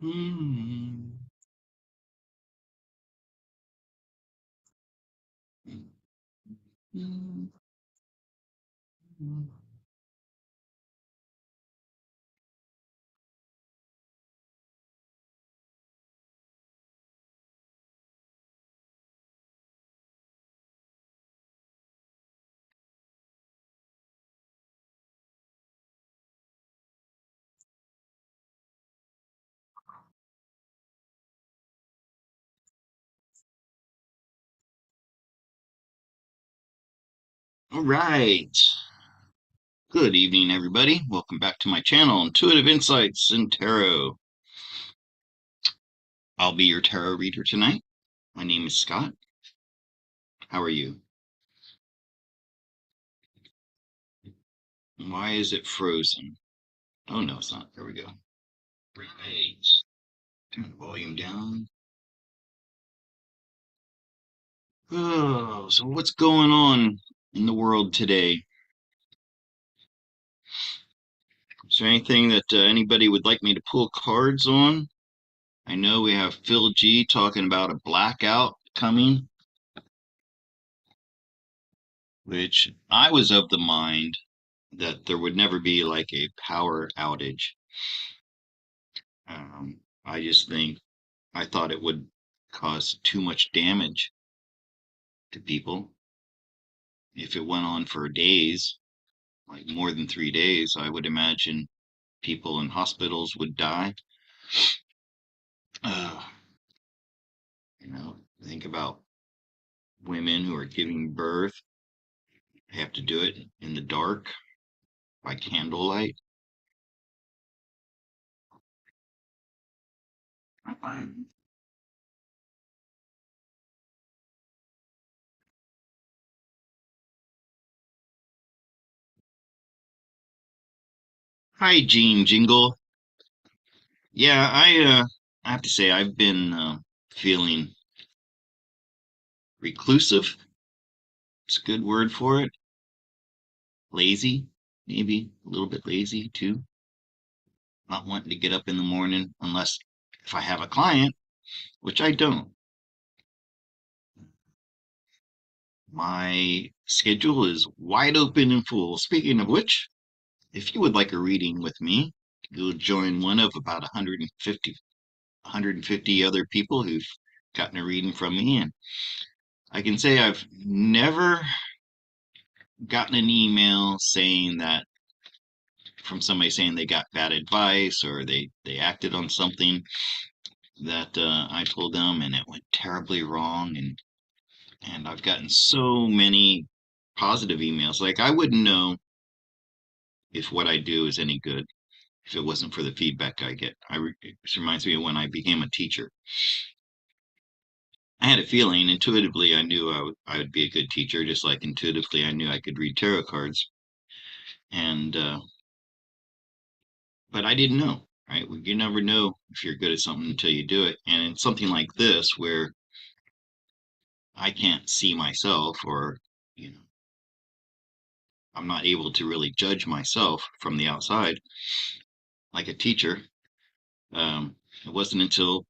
Mm. Mm. All right. Good evening, everybody. Welcome back to my channel, Intuitive Insights in Tarot. I'll be your tarot reader tonight. My name is Scott. How are you? Why is it frozen? Oh, no, it's not. There we go. Right. Turn the volume down. Oh, so what's going on in the world today? Is there anything that anybody would like me to pull cards on? I know we have Phil G talking about a blackout coming, which I was of the mind that there would never be like a power outage. I just think I thought it would cause too much damage to people. If it went on for days, like more than 3 days, I would imagine people in hospitals would die. Uh, think about women who are giving birth, they have to do it in the dark by candlelight. Hi, Gene Jingle. Yeah, I have to say I've been feeling reclusive. It's a good word for it. Lazy, maybe a little bit lazy too. Not wanting to get up in the morning unless if I have a client, which I don't. My schedule is wide open and full. Speaking of which, if you would like a reading with me, you'll join one of about 150 other people who've gotten a reading from me. And I can say I've never gotten an email saying that from somebody saying they got bad advice or they acted on something that I told them and it went terribly wrong. And I've gotten so many positive emails. Like I wouldn't know if what I do is any good if it wasn't for the feedback I get. It reminds me of when I became a teacher. I had a feeling intuitively I knew I would be a good teacher, just like intuitively I knew I could read tarot cards. And but I didn't know, right? You never know if you're good at something until you do it. And in something like this, where I can't see myself, or you know, I'm not able to really judge myself from the outside, like a teacher. It wasn't until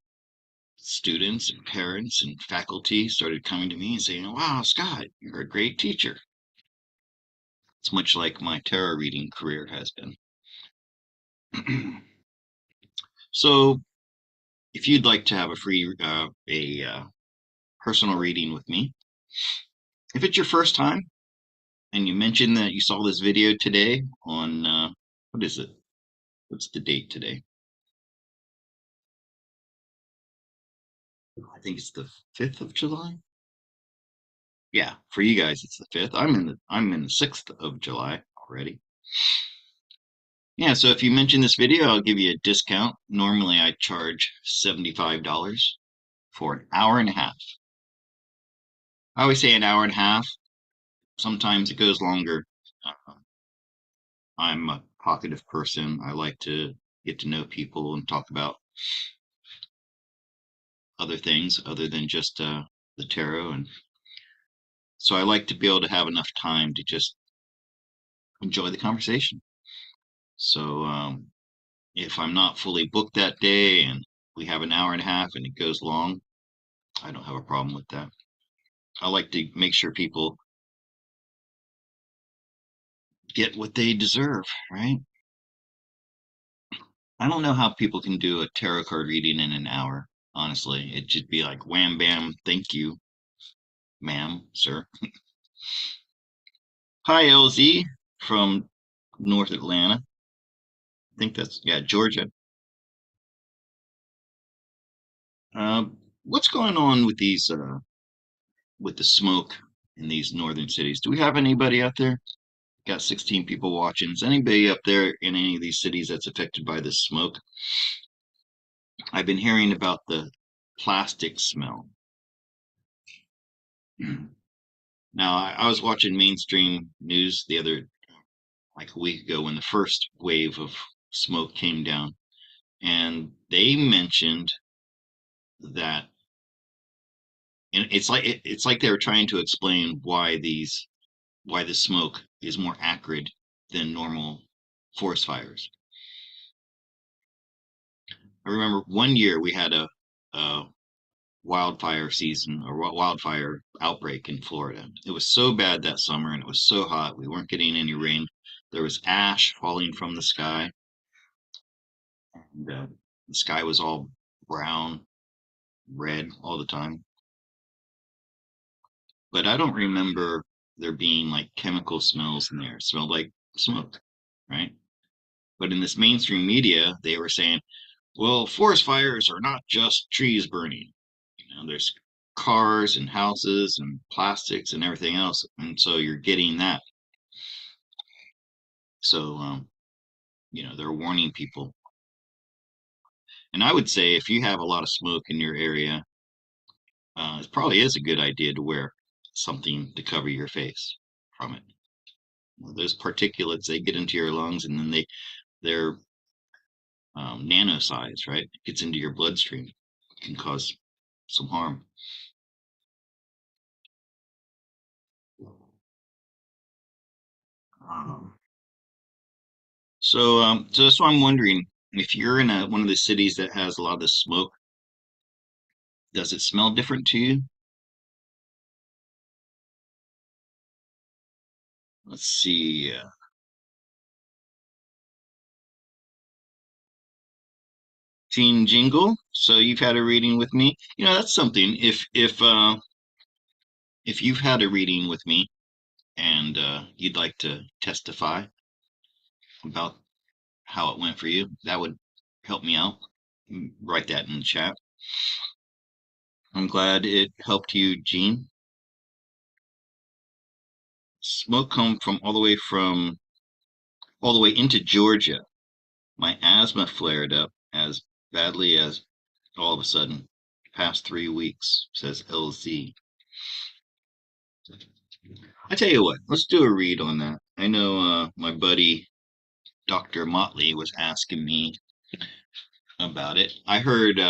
students and parents and faculty started coming to me and saying, "Wow, Scott, you're a great teacher." It's much like my tarot reading career has been. So, if you'd like to have a free personal reading with me, if it's your first time and you mentioned that you saw this video today on what is it? What's the date today? I think it's the 5th of July. Yeah, for you guys it's the 5th. I'm in the 6th of July already. Yeah, so if you mention this video, I'll give you a discount. Normally I charge $75 for an hour and a half. I always say an hour and a half. Sometimes it goes longer. Uh, I'm a talkative person. I like to get to know people and talk about other things other than just the tarot. And so I like to be able to have enough time to just enjoy the conversation. So if I'm not fully booked that day and we have an hour and a half and it goes long, I don't have a problem with that. I like to make sure people get what they deserve, right? I don't know how people can do a tarot card reading in an hour, honestly. It should be like wham bam, thank you, ma'am, sir. Hi, LZ from North Atlanta. I think that's, yeah, Georgia. What's going on with these, with the smoke in these northern cities? Do we have anybody out there? Got 16 people watching. Is anybody up there in any of these cities that's affected by this smoke? I've been hearing about the plastic smell. Now, I was watching mainstream news the other, like a week ago, when the first wave of smoke came down, and they mentioned that, and it's like they were trying to explain why the smoke is more acrid than normal forest fires. I remember one year we had a wildfire season or wildfire outbreak in Florida. It was so bad that summer and it was so hot. We weren't getting any rain. There was ash falling from the sky, and the sky was all brown, red all the time. But I don't remember there being like chemical smells in there. It smelled like smoke, right? But in this mainstream media, they were saying, well, forest fires are not just trees burning. There's cars and houses and plastics and everything else, and so you're getting that. So, they're warning people. And I would say if you have a lot of smoke in your area, it probably is a good idea to wear something to cover your face from it. Those particulates, they get into your lungs, and then they're nano size, right? It gets into your bloodstream, it can cause some harm. Um, so that's why I'm wondering if you're in one of the cities that has a lot of the smoke, does it smell different to you? Let's see. Gene Jingle. So you've had a reading with me. That's something. If you've had a reading with me and you'd like to testify about how it went for you, that would help me out. Write that in the chat. I'm glad it helped you, Gene. Smoke come from all the way into Georgia. My asthma flared up as badly as all of a sudden. Past 3 weeks, says LZ. I tell you what, let's do a read on that. I know my buddy Dr. Motley was asking me about it. I heard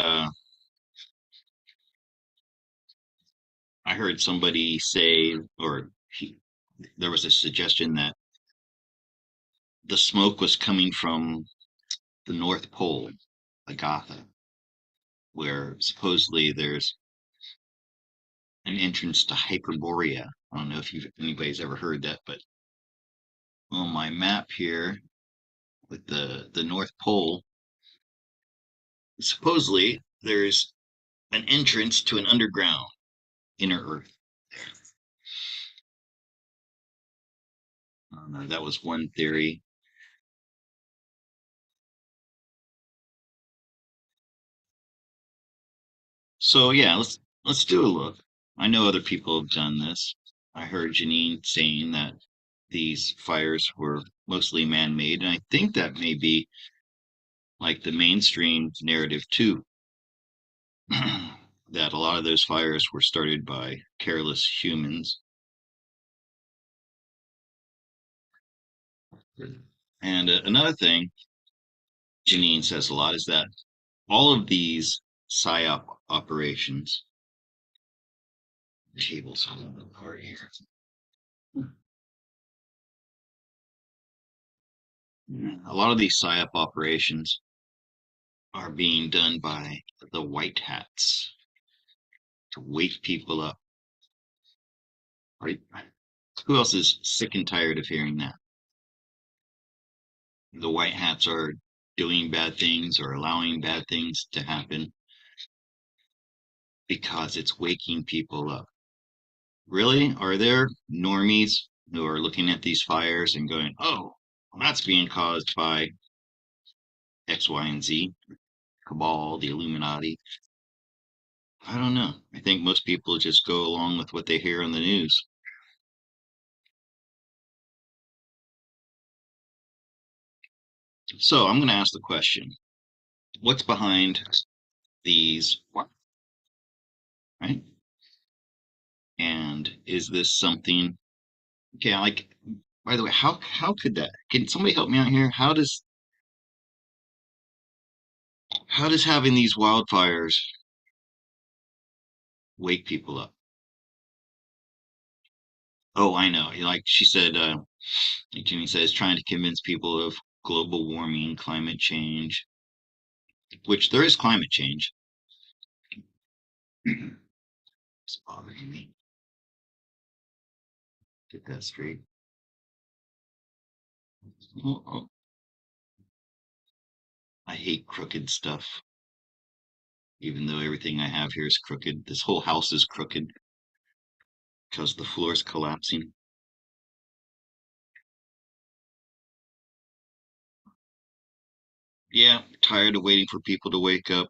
somebody say, there was a suggestion that the smoke was coming from the North Pole, Agatha, where supposedly there's an entrance to Hyperborea. I don't know if anybody's ever heard that, but on my map here with the North Pole, supposedly there's an entrance to an underground inner Earth. That was one theory. So yeah, let's do a look. I know other people have done this. I heard Janine saying that these fires were mostly man-made, and I think that may be like the mainstream narrative too. That a lot of those fires were started by careless humans. And another thing Janine says a lot is that all of these psyop operations, tables falling apart here. A lot of these psyop operations are being done by the white hats to wake people up. Right? Who else is sick and tired of hearing that? The white hats are doing bad things or allowing bad things to happen because it's waking people up. Really? Are there normies who are looking at these fires and going, oh, well, that's being caused by X, Y, and Z, cabal, the Illuminati? I don't know. I think most people just go along with what they hear on the news. So I'm going to ask the question, what's behind these, right? And is this something, okay, like, by the way, how could that, can somebody help me out here? How does having these wildfires wake people up? Oh, I know. Like she said, like Jimmy says, trying to convince people of global warming, climate change, which there is climate change. It's bothering me. Get that straight. Oh, oh, I hate crooked stuff, even though everything I have here is crooked. This whole house is crooked because the floor is collapsing. Yeah, tired of waiting for people to wake up.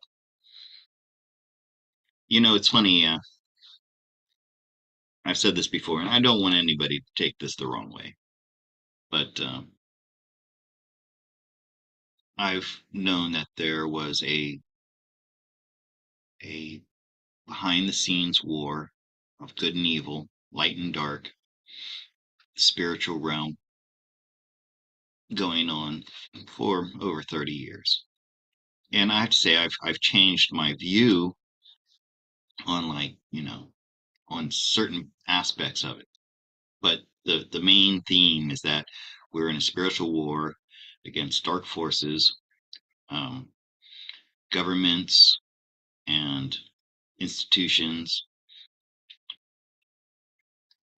It's funny. I've said this before, and I don't want anybody to take this the wrong way, but I've known that there was a behind the scenes war of good and evil, light and dark, spiritual realm going on for over 30 years. And I have to say I've changed my view on, like, on certain aspects of it. But the main theme is that we're in a spiritual war against dark forces, um, governments and institutions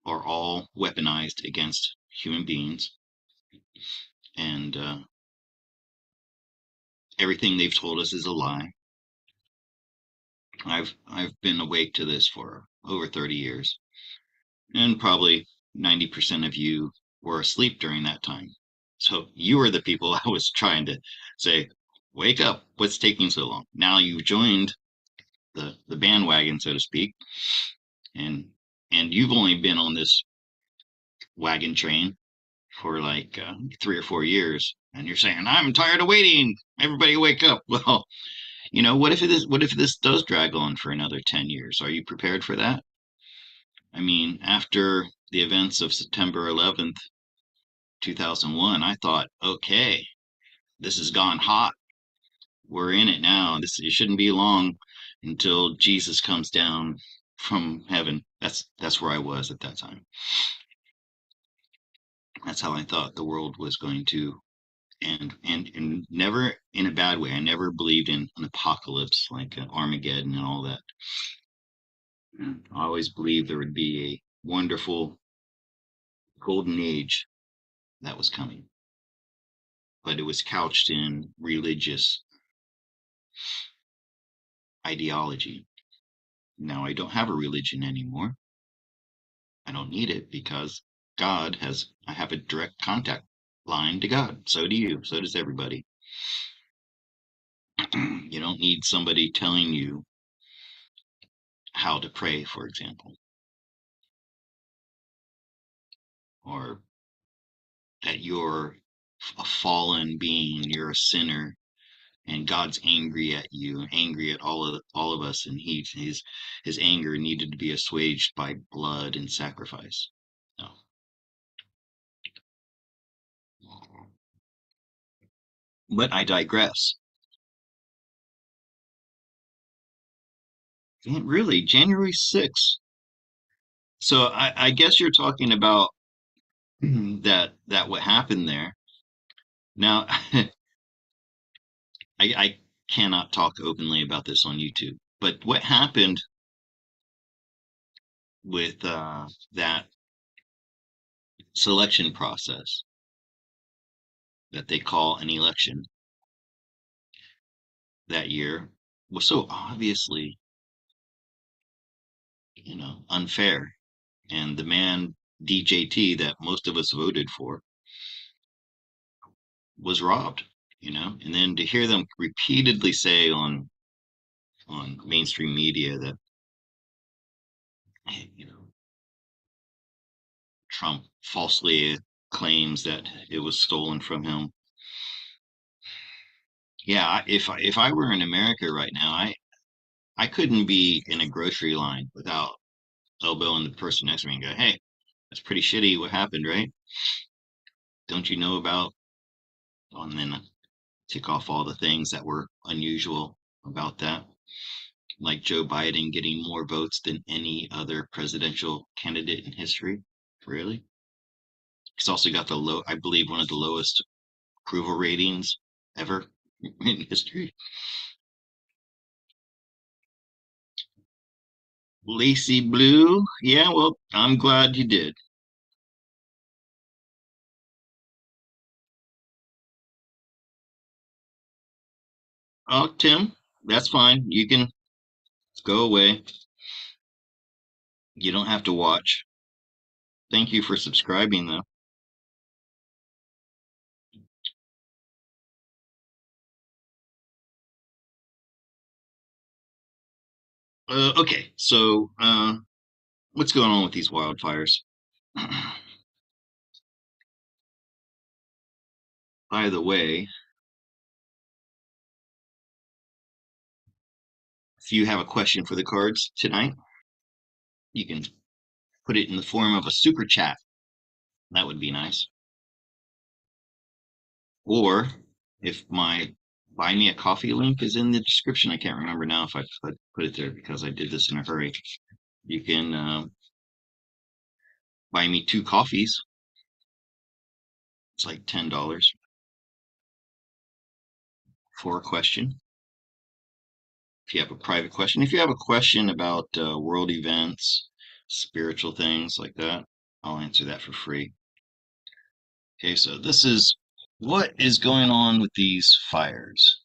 are all weaponized against human beings, and everything they've told us is a lie. I've been awake to this for over 30 years, and probably 90% of you were asleep during that time. So you are the people I was trying to say, wake up, what's taking so long? Now you've joined the bandwagon, so to speak, and you've only been on this wagon train for like 3 or 4 years, and you're saying, I'm tired of waiting, everybody wake up. Well, what if this does drag on for another 10 years? Are you prepared for that? I mean, after the events of September 11th, 2001, I thought, okay, this has gone hot. We're in it now. It shouldn't be long until Jesus comes down from heaven. That's where I was at that time. That's how I thought the world was going to end, and never in a bad way. I never believed in an apocalypse like Armageddon and all that. I always believed there would be a wonderful golden age that was coming, but it was couched in religious ideology. Now I don't have a religion anymore. I don't need it because I have a direct contact line to God. So do you. So does everybody. You don't need somebody telling you how to pray, for example, or that you're a fallen being, you're a sinner, and God's angry at you, angry at all of us, and his anger needed to be assuaged by blood and sacrifice. No. But I digress. Really, January 6th. So I guess you're talking about that what happened there. Now, I cannot talk openly about this on YouTube. But what happened with that selection process that they call an election that year was so obviously, unfair. And the man DJT that most of us voted for was robbed, And then to hear them repeatedly say on mainstream media that, hey, Trump falsely claims that it was stolen from him. Yeah, if I were in America right now, I couldn't be in a grocery line without elbowing the person next to me and go, "Hey, that's pretty shitty. What happened, right? Don't you know about?" And then tick off all the things that were unusual about that, like Joe Biden getting more votes than any other presidential candidate in history. Really? He's also got I believe, one of the lowest approval ratings ever in history. Lacy Blue. Yeah, well, I'm glad you did. Oh, Tim, that's fine. You can go away. You don't have to watch. Thank you for subscribing, though. Okay, so what's going on with these wildfires? By the way, if you have a question for the cards tonight, you can put it in the form of a super chat. That would be nice. Or if my buy me a coffee link is in the description, I can't remember now if I put it there because I did this in a hurry. You can buy me two coffees. It's like $10 for a question. If you have a private question, if you have a question about world events, spiritual things like that, I'll answer that for free. Okay, so this is what is going on with these fires.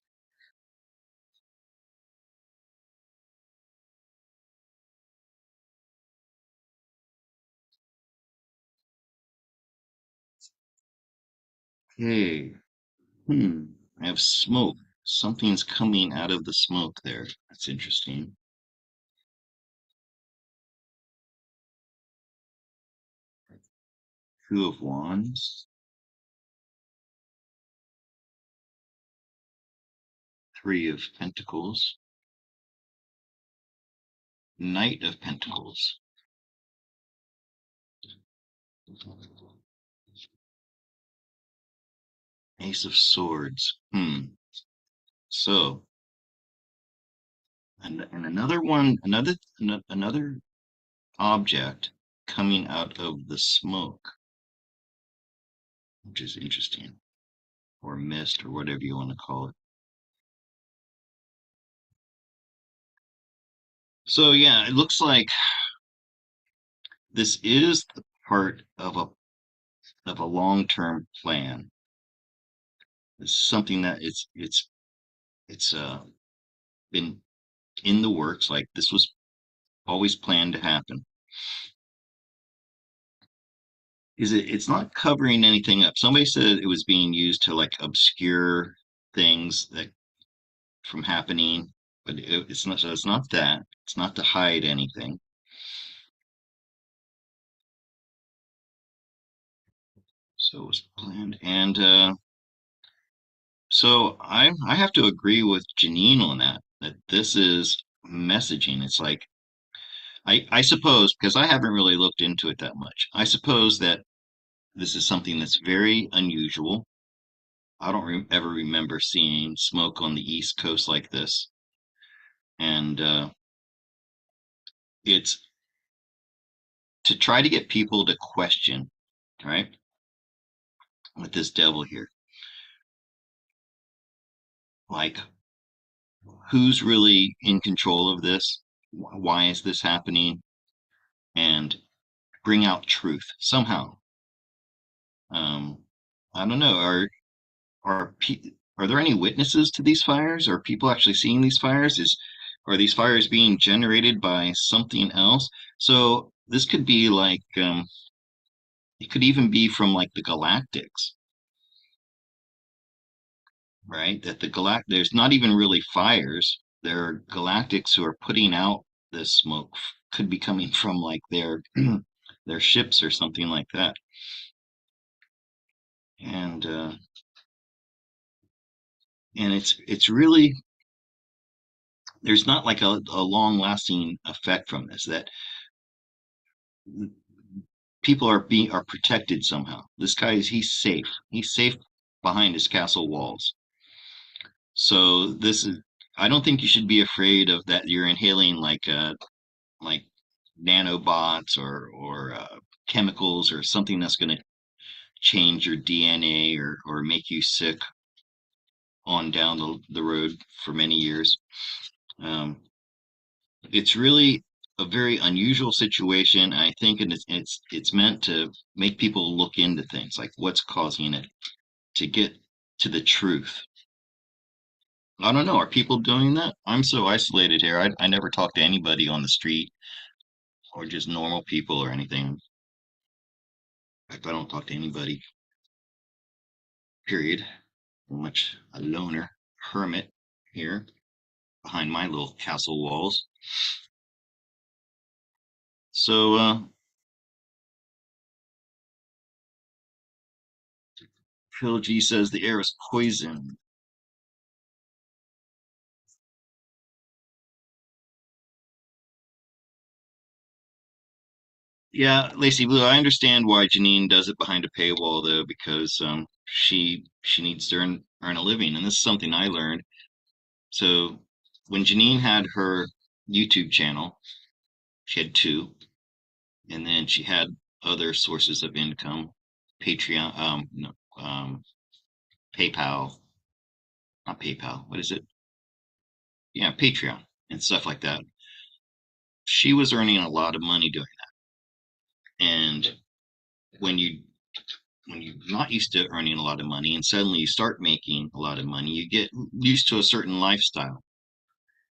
Okay, I have smoke. Something's coming out of the smoke there. That's interesting. Two of Wands, Three of Pentacles, Knight of Pentacles, Ace of Swords. So, and another one, another object coming out of the smoke, which is interesting, or mist, or whatever you want to call it. So yeah, it looks like this is the part of a long-term plan. It's something that it's been in the works. Like this was always planned to happen. It's not covering anything up. Somebody said it was being used to like obscure things that from happening, but it's not. So it's not that. It's not to hide anything. So it was planned, and so I have to agree with Janine on that. That this is messaging. It's like I suppose because I haven't really looked into it that much. I suppose that this is something that's very unusual. I don't ever remember seeing smoke on the East Coast like this, and it's to try to get people to question, right? With this devil here, like who's really in control of this? Why is this happening? And bring out truth somehow. Um, I don't know. Are there any witnesses to these fires? Are people actually seeing these fires? Are these fires being generated by something else? So this could be like it could even be from like the galactics, right? That there's not even really fires. There are galactics who are putting out this smoke. Could be coming from like their ships or something like that. And it's really there's not like a long lasting effect from this that people are protected somehow. This guy is he's safe. He's safe behind his castle walls. So this is I don't think you should be afraid of that you're inhaling like nanobots or chemicals or something that's going to change your DNA or make you sick on down the road for many years. Um, it's really a very unusual situation. I think it's meant to make people look into things like what's causing it to get to the truth. I don't know. Are people doing that? I'm so isolated here. I never talk to anybody on the street or just normal people or anything. In fact, I don't talk to anybody, period. I'm much a loner, hermit here behind my little castle walls. So, Phil G says the air is poison. Yeah, Lacey Blue, I understand why Janine does it behind a paywall though, because she needs to earn a living, and this is something I learned. So when Janine had her YouTube channel, she had two, and then she had other sources of income, Patreon, no, PayPal, not PayPal, what is it? Yeah, Patreon and stuff like that. She was earning a lot of money doing that, and when you're not used to earning a lot of money and suddenly you start making a lot of money, you get used to a certain lifestyle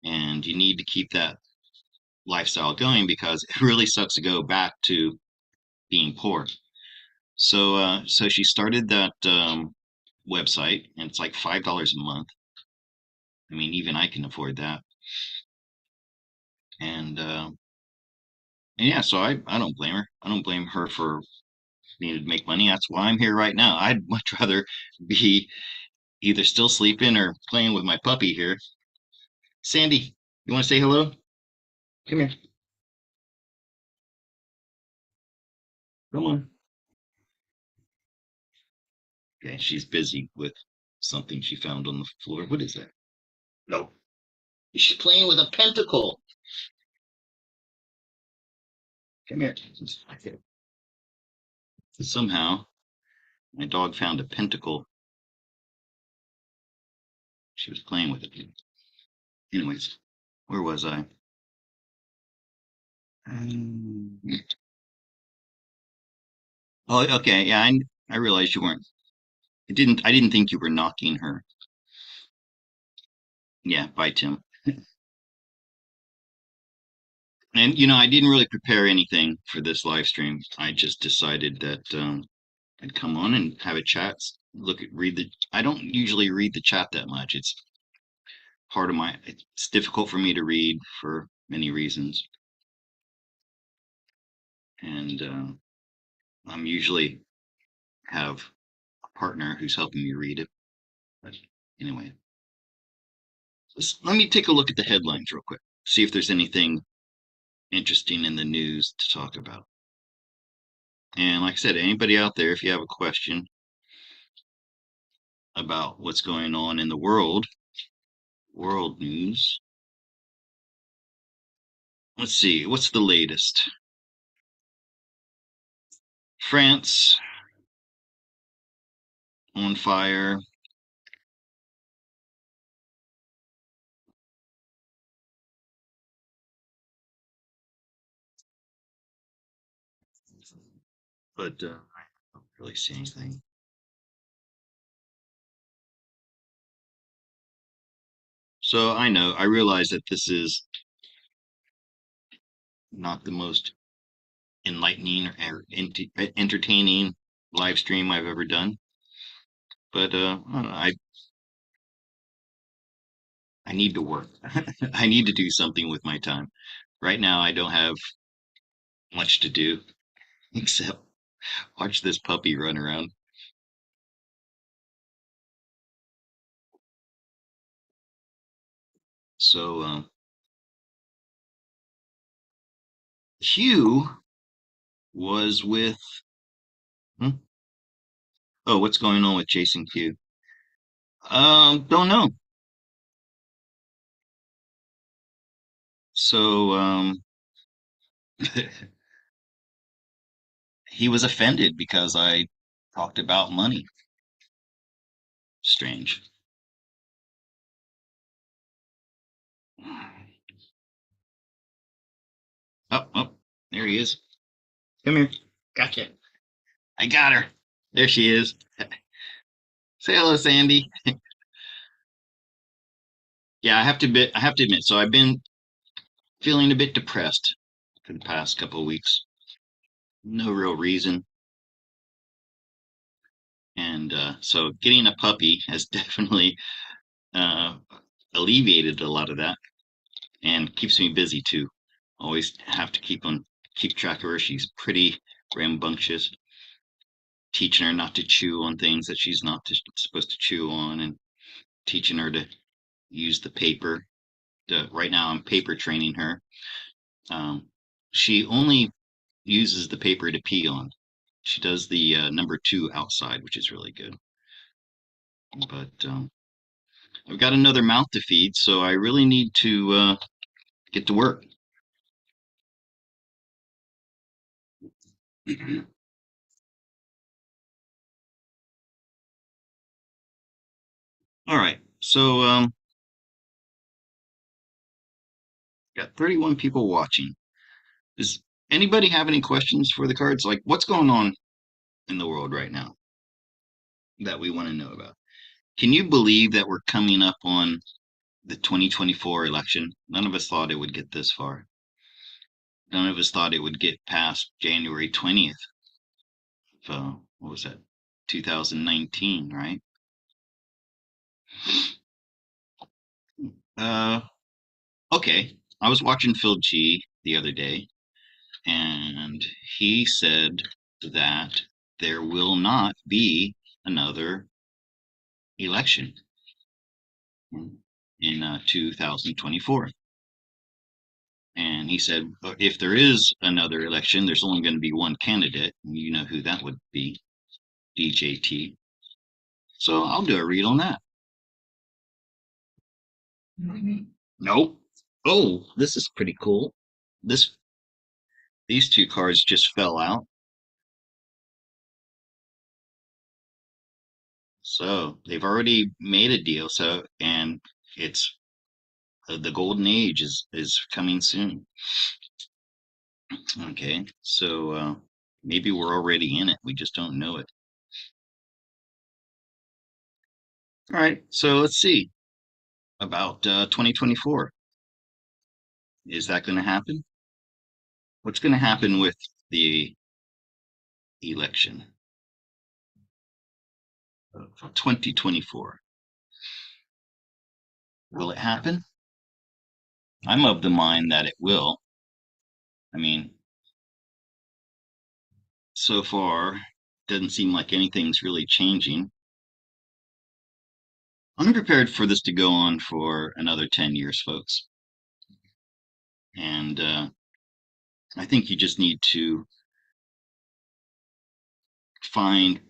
and you need to keep that lifestyle going because it really sucks to go back to being poor. So she started that website and it's like $5 a month. I mean, even I can afford that. And yeah, so I don't blame her. I don't blame her for needing to make money. That's why I'm here right now. I'd much rather be either still sleeping or playing with my puppy here. Sandy, you want to say hello? Come here. Come on. Okay, she's busy with something she found on the floor. What is that? No. She's playing with a pentacle. Come here. Okay. Somehow, my dog found a pentacle. She was playing with it. Anyways, where was I? Um, oh, okay. Yeah, I realized you weren't. I didn't think you were knocking her. Yeah, bye, Tim. And I didn't really prepare anything for this live stream. I just decided that I'd come on and have a chat. Read the. I don't usually read the chat that much. It's part of my. It's difficult for me to read for many reasons, and I'm usually have a partner who's helping me read it. But anyway, let me take a look at the headlines real quick. See if there's anything interesting in the news to talk about. And like I said, anybody out there, if you have a question about what's going on in the world news. Let's see, what's the latest? France on fire. but I don't really see anything. So I realize that this is not the most enlightening or entertaining live stream I've ever done, but I don't know, I need to work. I need to do something with my time. Right now, I don't have much to do except watch this puppy run around. So, Hugh was with, hmm? Oh, what's going on with Jason Q? Don't know. So, he was offended because I talked about money. Strange. Oh, oh, there he is. Come here. Gotcha. I got her. There she is. Say hello, Sandy. Yeah, I have to admit, so I've been feeling a bit depressed for the past couple of weeks. No real reason. And so getting a puppy has definitely uh, alleviated a lot of that and keeps me busy too. Always have to keep track of her. She's pretty rambunctious, teaching her not to chew on things that she's not supposed to chew on, and teaching her to use the paper. Right now, I'm paper training her. She only uses the paper to pee on. She does the number two outside, which is really good. But I've got another mouth to feed, so I really need to get to work. All right, so got 31 people watching. Does anybody have any questions for the cards? Like, what's going on in the world right now that we want to know about? Can you believe that we're coming up on the 2024 election? None of us thought it would get this far. None of us thought it would get past January 20th. So, what was that? 2019, right? Uh, okay. I was watching Phil G the other day, and he said that there will not be another election in 2024. And he said, if there is another election, there's only going to be one candidate. And you know who that would be, DJT. So I'll do a read on that. Nope. Oh, this is pretty cool. This These two cards just fell out. So they've already made a deal. So and it's the golden age is coming soon. Okay, so maybe we're already in it. We just don't know it. All right, so let's see about 2024. Is that going to happen? What's going to happen with the election of 2024? Will it happen? I'm of the mind that it will. I mean, so far, doesn't seem like anything's really changing. I'm prepared for this to go on for another 10 years, folks. And I think you just need to find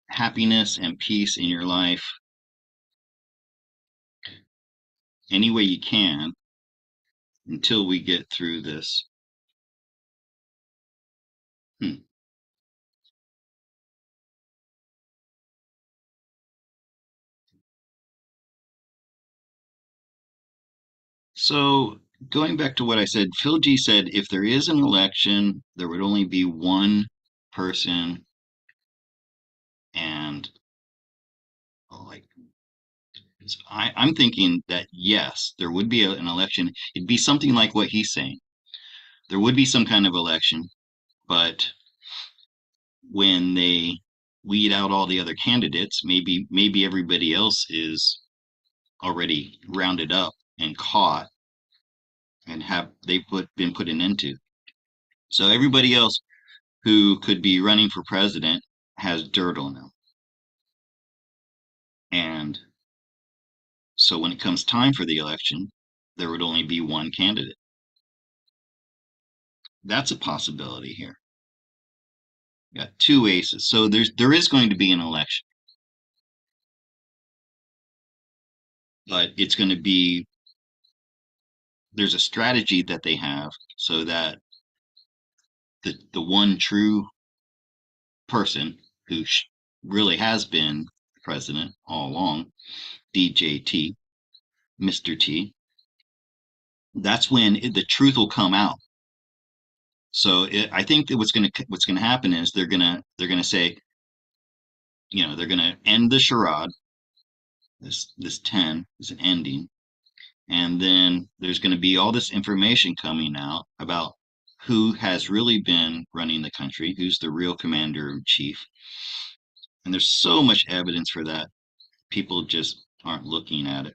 happiness and peace in your life any way you can until we get through this. Hmm. So, going back to what I said, Phil G said if there is an election, there would only be one person, and like I'm thinking that yes, there would be an election. It'd be something like what he's saying. There would be some kind of election, but when they weed out all the other candidates, maybe everybody else is already rounded up and caught and have been put an end to. So everybody else who could be running for president has dirt on them. And so when it comes time for the election, there would only be one candidate. That's a possibility here. Got two aces. So there is going to be an election, but it's going to be there's a strategy that they have so that the one true person who really has been president all along, DJT, Mr. T, that's when the truth will come out. So I think that what's going to happen is they're going to say, they're going to end the charade. This 10 is an ending, and then there's going to be all this information coming out about who has really been running the country, who's the real commander in chief. And there's so much evidence for that. People just aren't looking at it.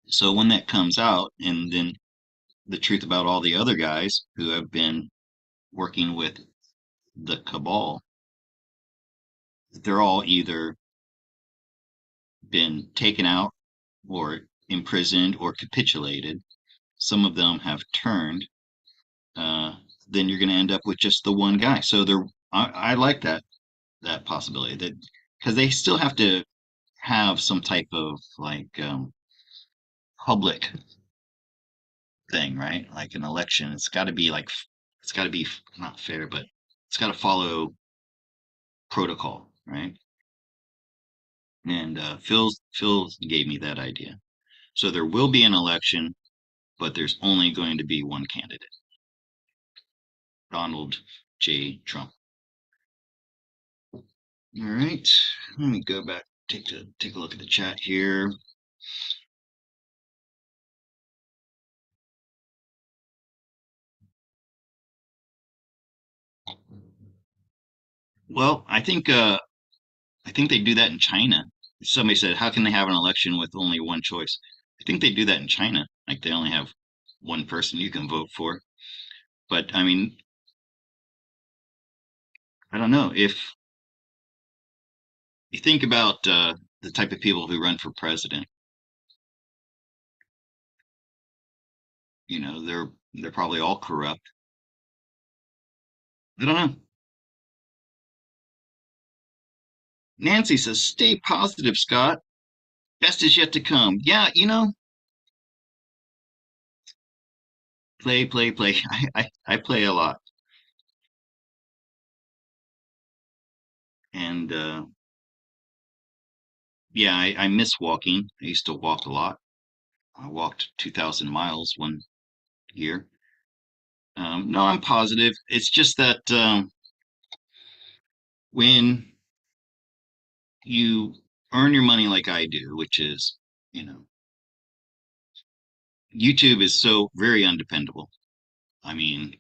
So when that comes out, and then the truth about all the other guys who have been working with the cabal, they're all either been taken out or imprisoned or capitulated. Some of them have turned. Then you're going to end up with just the one guy. So I like that possibility that because they still have to have some type of like public thing, right? Like an election, it's got to be not fair, but it's got to follow protocol, right? And Phil gave me that idea. So there will be an election, but there's only going to be one candidate, Donald J. Trump. All right, let me go back, take a look at the chat here. Well, I think they do that in China. Somebody said, how can they have an election with only one choice? I think they do that in China. Like they only have one person you can vote for. But I mean, I don't know if you think about the type of people who run for president. They're probably all corrupt. I don't know. Nancy says, "Stay positive, Scott. Best is yet to come." Yeah, play. I play a lot, and yeah, I miss walking. I used to walk a lot. I walked 2,000 miles one year. No, I'm positive. It's just that when you earn your money like I do, which is, you know, YouTube is so very undependable. I mean,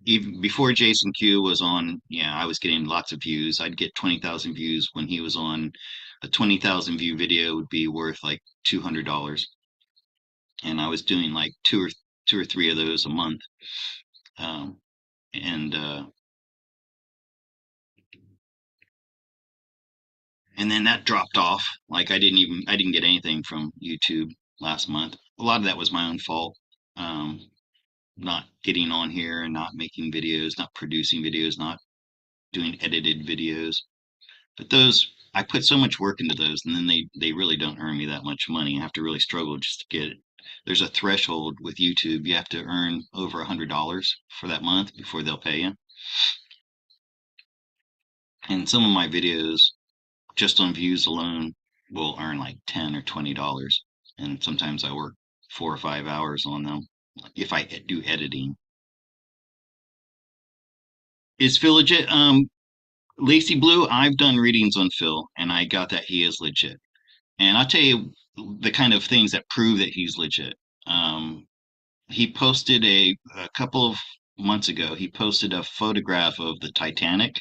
even before Jason Q was on, yeah, I was getting lots of views. I'd get 20,000 views when he was on. A 20,000 view video would be worth like $200, and I was doing like two or three of those a month. Um, and and then that dropped off. Like I didn't get anything from YouTube last month. A lot of that was my own fault. Not getting on here and not making videos, not producing videos, not doing edited videos. But those I put so much work into those, and then they really don't earn me that much money. I have to really struggle just to get it. There's a threshold with YouTube. You have to earn over $100 for that month before they'll pay you. And some of my videos, just on views alone, will earn like $10 or $20. And sometimes I work 4 or 5 hours on them if I do editing. Is Phil legit? Lacy Blue, I've done readings on Phil, and I got that he is legit. And I'll tell you the kind of things that prove that he's legit. Um, he posted a couple of months ago, he posted a photograph of the Titanic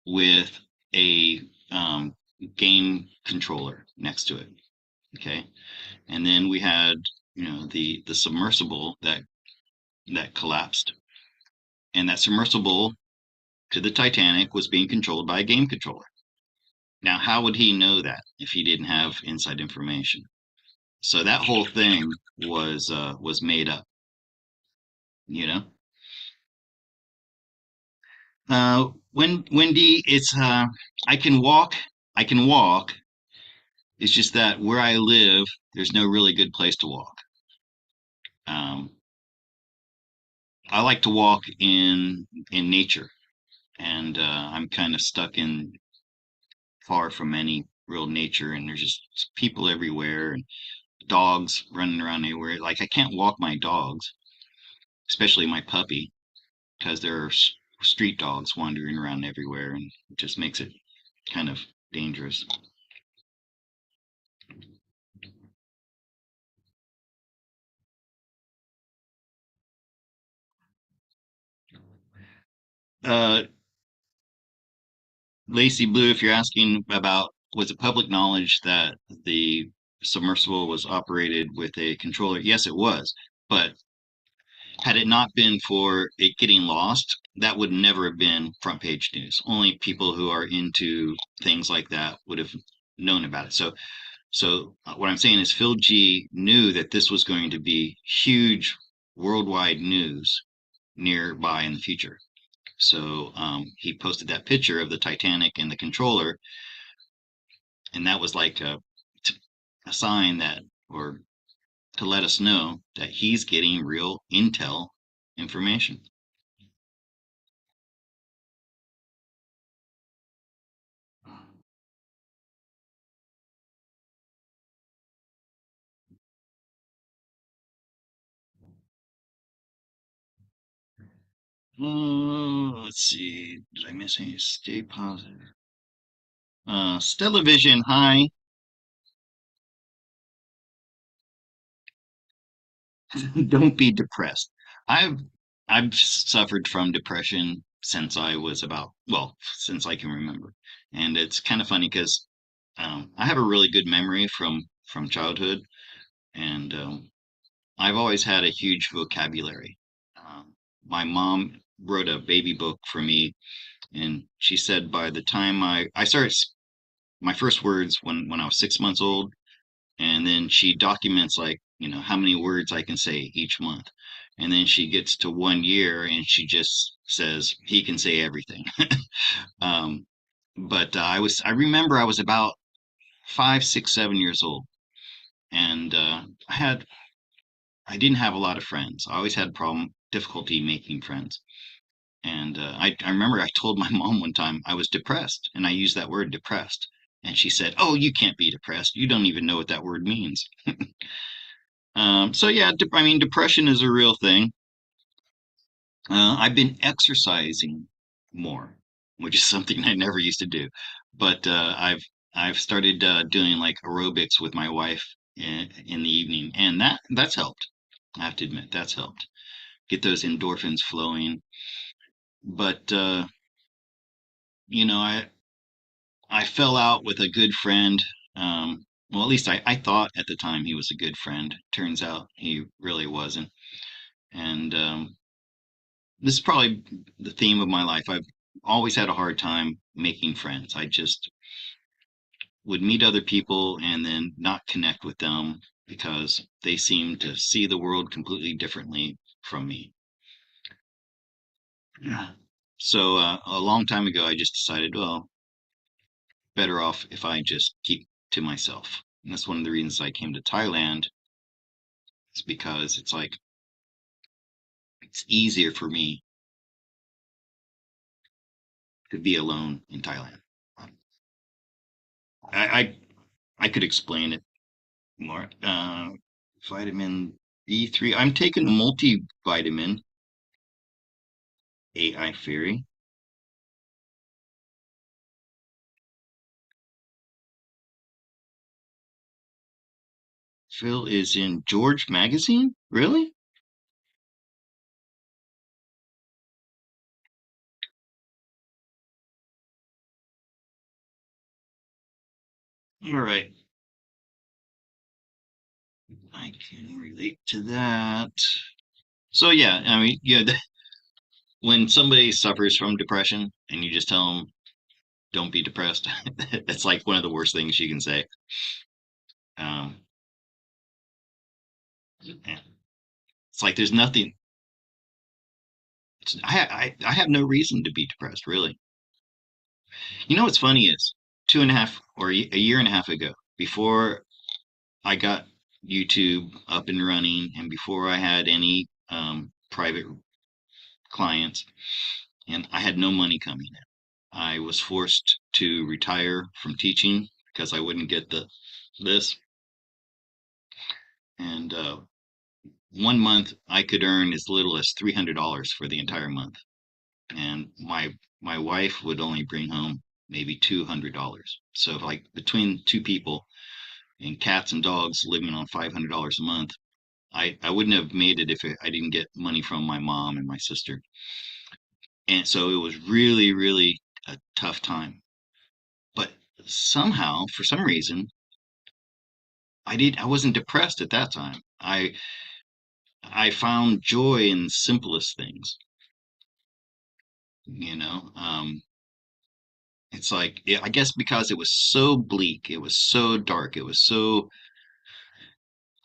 with a game controller next to it. Okay. And then we had, the submersible that collapsed. And that submersible to the Titanic was being controlled by a game controller. Now, how would he know that if he didn't have inside information? So that whole thing was made up, you know. Wendy, it's I can walk, I can walk. It's just that where I live, there's no really good place to walk. Um, I like to walk in nature, and I'm kind of stuck in far from any real nature, and there's just people everywhere and dogs running around everywhere. Like I can't walk my dogs, especially my puppy, because there are street dogs wandering around everywhere, and it just makes it kind of dangerous. Uh, Lacy Blue, if you're asking about was it public knowledge that the submersible was operated with a controller? Yes, it was. But had it not been for it getting lost, that would never have been front page news. Only people who are into things like that would have known about it. So what I'm saying is Phil G knew that this was going to be huge worldwide news nearby in the future. So he posted that picture of the Titanic and the controller, and that was like a sign that, or to let us know that he's getting real intel information. Let's see. Did I miss any? Stay positive. Stellar hi. Don't be depressed. I've I've suffered from depression since I was about, well, since I can remember. And it's kind of funny because I have a really good memory from childhood, and I've always had a huge vocabulary. My mom wrote a baby book for me, and she said by the time I started my first words when I was 6 months old, and then she documents like how many words I can say each month, and then she gets to 1 year and she just says he can say everything. um, but I remember I was about 5, 6, 7 years old, and I didn't have a lot of friends. I always had problem difficulty making friends. And I remember I told my mom one time I was depressed, and I used that word depressed. And she said, "Oh, you can't be depressed. You don't even know what that word means." So yeah, I mean, depression is a real thing. I've been exercising more, which is something I never used to do. But I've started doing like aerobics with my wife in the evening, and that's helped. I have to admit that's helped get those endorphins flowing. But I fell out with a good friend. Well, at least I thought at the time he was a good friend. Turns out he really wasn't. And this is probably the theme of my life. I've always had a hard time making friends. I just would meet other people and then not connect with them because they seem to see the world completely differently from me. Yeah. So a long time ago, I just decided, well, better off if I just keep to myself. And that's one of the reasons I came to Thailand. It's because it's like it's easier for me to be alone in Thailand. I I could explain it more. Vitamin B3. I'm taking a multivitamin, AI Theory. Phil is in George Magazine? Really? All right. I can relate to that. So yeah, I mean, yeah, when somebody suffers from depression and you just tell them don't be depressed, it's like one of the worst things you can say. Um, yeah. It's like there's nothing. I have no reason to be depressed, really. You know what's funny is 2.5 or a year and a half ago, before I got YouTube up and running, and before I had any private clients, and I had no money coming in. I was forced to retire from teaching because I wouldn't get the this. And 1 month I could earn as little as $300 for the entire month, and my wife would only bring home maybe $200. So like between two people and cats and dogs living on $500 a month, I wouldn't have made it if I didn't get money from my mom and my sister. And so it was really, really a tough time. But somehow, for some reason, I wasn't depressed at that time. I found joy in the simplest things, you know. It's like I guess because it was so bleak, it was so dark, it was so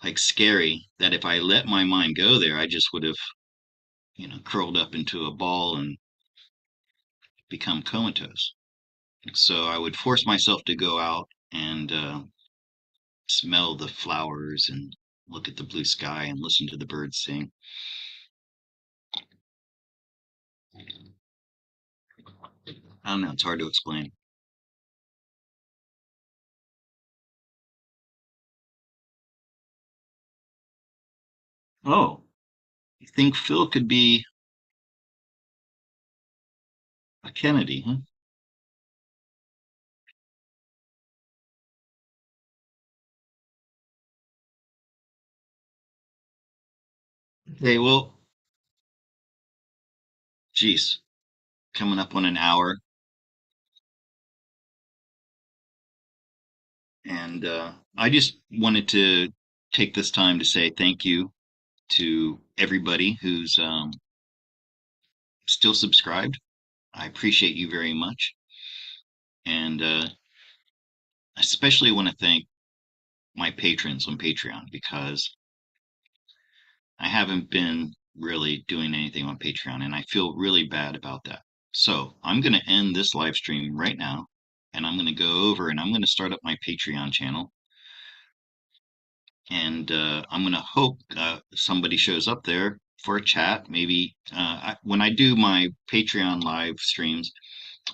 like scary that if I let my mind go there, I just would have, curled up into a ball and become comatose. So I would force myself to go out and smell the flowers and look at the blue sky and listen to the birds sing. I don't know, it's hard to explain. Oh, you think Phil could be a Kennedy, huh? Hey, well, geez, coming up on an hour, and I just wanted to take this time to say thank you to everybody who's still subscribed. I appreciate you very much, and especially want to thank my patrons on Patreon because I haven't been really doing anything on Patreon, and I feel really bad about that. So I'm going to end this live stream right now, and I'm going to go over and I'm going to start up my Patreon channel, and I'm going to hope somebody shows up there for a chat. Maybe when I do my Patreon live streams,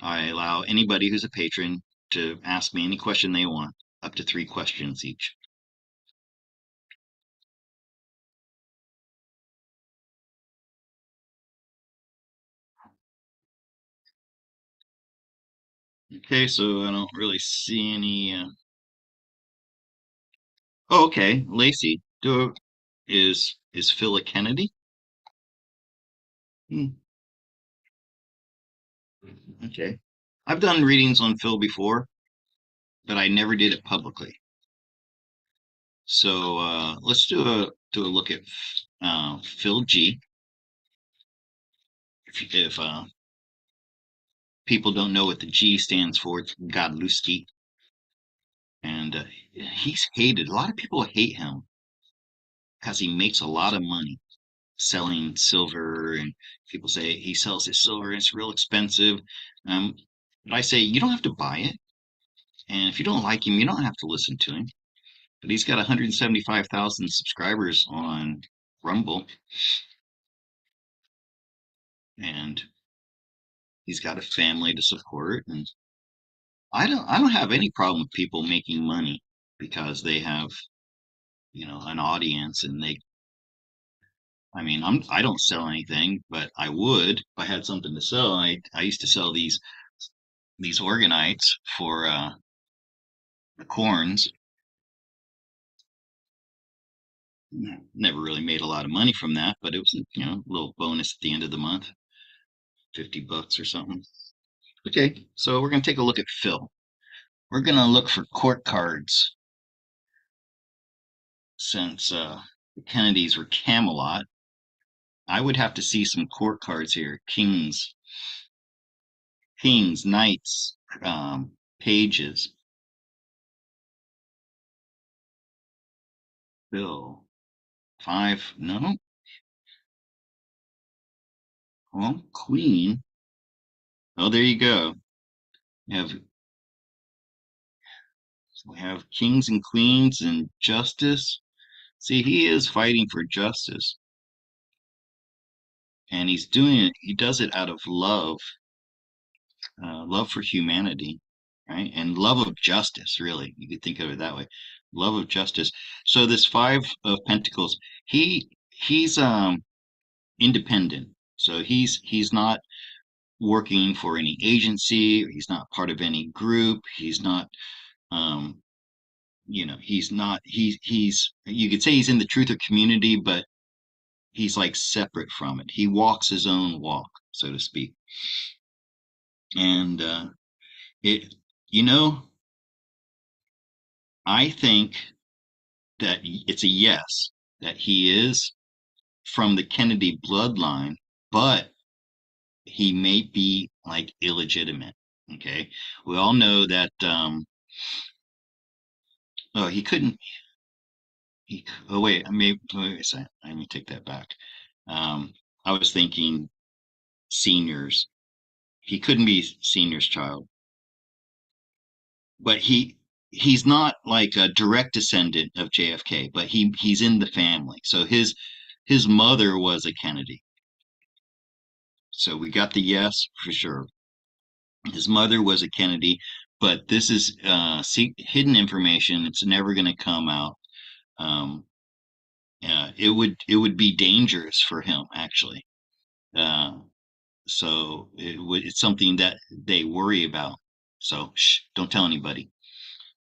I allow anybody who's a patron to ask me any question they want, up to 3 questions each. Okay, so I don't really see any. Oh, okay, Lacey. Is Phil a Kennedy? Hmm, okay. I've done readings on Phil before, but I never did it publicly. So let's do a look at Phil G. If people don't know what the G stands for, it's Godlewski, and he's hated. A lot of people hate him because he makes a lot of money selling silver, and people say he sells his silver and it's real expensive. Um, but I say you don't have to buy it, and if you don't like him, you don't have to listen to him. But he's got 175,000 subscribers on Rumble, and he's got a family to support. And I don't have any problem with people making money because they have, an audience, and I mean, I don't sell anything, but I would if I had something to sell. I used to sell these organites for the corns, Never really made a lot of money from that, but it was, a little bonus at the end of the month, $50 or something. Okay, so we're going to take a look at Phil. We're going to look for court cards since the Kennedys were Camelot. I would have to see some court cards here. Kings, knights, pages. Phil. Five, no. Well, queen. Oh, there you go. We have we have kings and queens and justice. See, he is fighting for justice, and he's doing it. He does it out of love, love for humanity, right? And love of justice, really. You could think of it that way. Love of justice. So this Five of Pentacles, he's independent. So he's not working for any agency, or he's not part of any group. He's not um he's not he's you could say he's in the truther community, but he's like separate from it. He walks his own walk, so to speak. And it you know I think that it's a yes, that he is from the Kennedy bloodline, but he may be like illegitimate. Okay. We all know that oh, he couldn't oh wait, wait a second. Let me take that back. I was thinking seniors. He couldn't be senior's child, but he's not like a direct descendant of JFK, but he's in the family. So his mother was a Kennedy. So we got the yes for sure. His mother was a Kennedy, but this is hidden information. It's never going to come out. Um, it would be dangerous for him actually. Uh, so it's something that they worry about. So shh, don't tell anybody.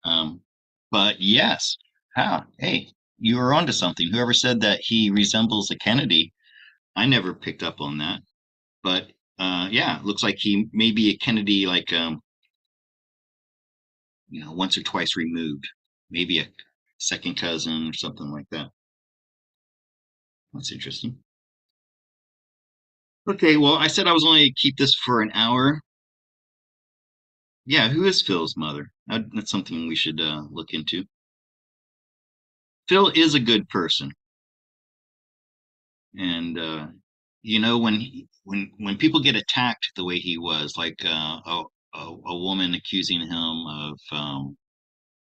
Um, but yes, hey, you were onto something. Whoever said that he resembles a Kennedy, I never picked up on that. But yeah, it looks like he may be a Kennedy, like once or twice removed, maybe a second cousin or something like that. That's interesting. Okay, well, I said I was only to keep this for an hour. Yeah, who is Phil's mother? That's something we should look into. Phil is a good person, and when people get attacked the way he was, like a woman accusing him of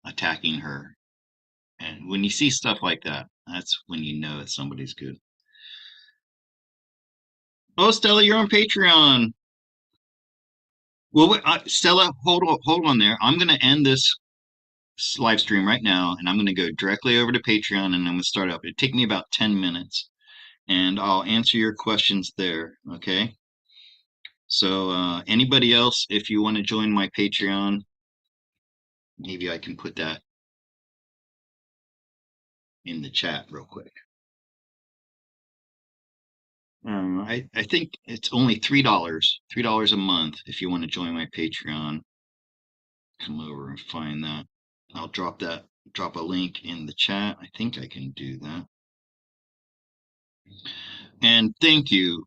attacking her, and when you see stuff like that, that's when you know that somebody's good. Oh, Stella, you're on Patreon. Well, wait, Stella, hold on there. I'm going to end this live stream right now, and I'm going to go directly over to Patreon, and I'm going to start up. It take me about 10 minutes, and I'll answer your questions there. Okay. So, anybody else, if you want to join my Patreon, maybe I can put that in the chat real quick. I think it's only $3 a month if you want to join my Patreon. Come over and find that. I'll drop a link in the chat. I think I can do that. And thank you,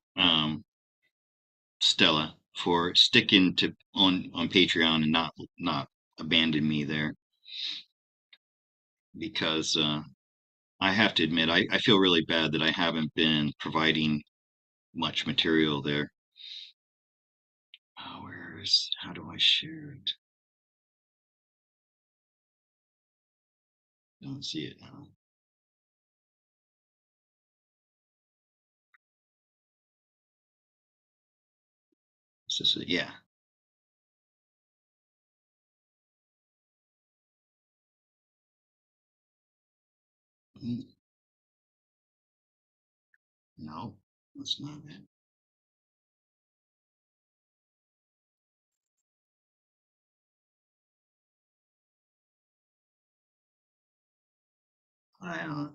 Stella, for sticking to on Patreon and not abandon me there, because I have to admit I feel really bad that I haven't been providing much material there. Oh, how do I share it? Don't see it now. Is this it? Yeah. Mm, no, that's not it. I don't.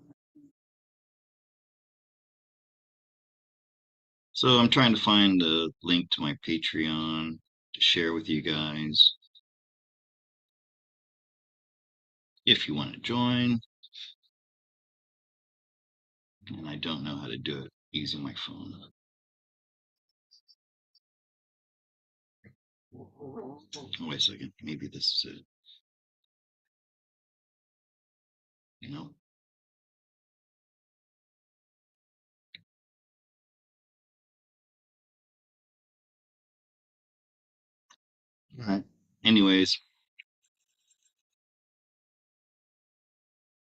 So I'm trying to find a link to my Patreon to share with you guys if you want to join. And I don't know how to do it using my phone. Oh, wait a second. Maybe this is it. No. All right. Anyways,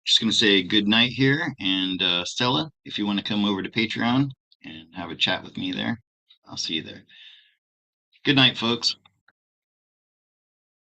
just going to say good night here. And Stella, if you want to come over to Patreon and have a chat with me there, I'll see you there. Good night, folks.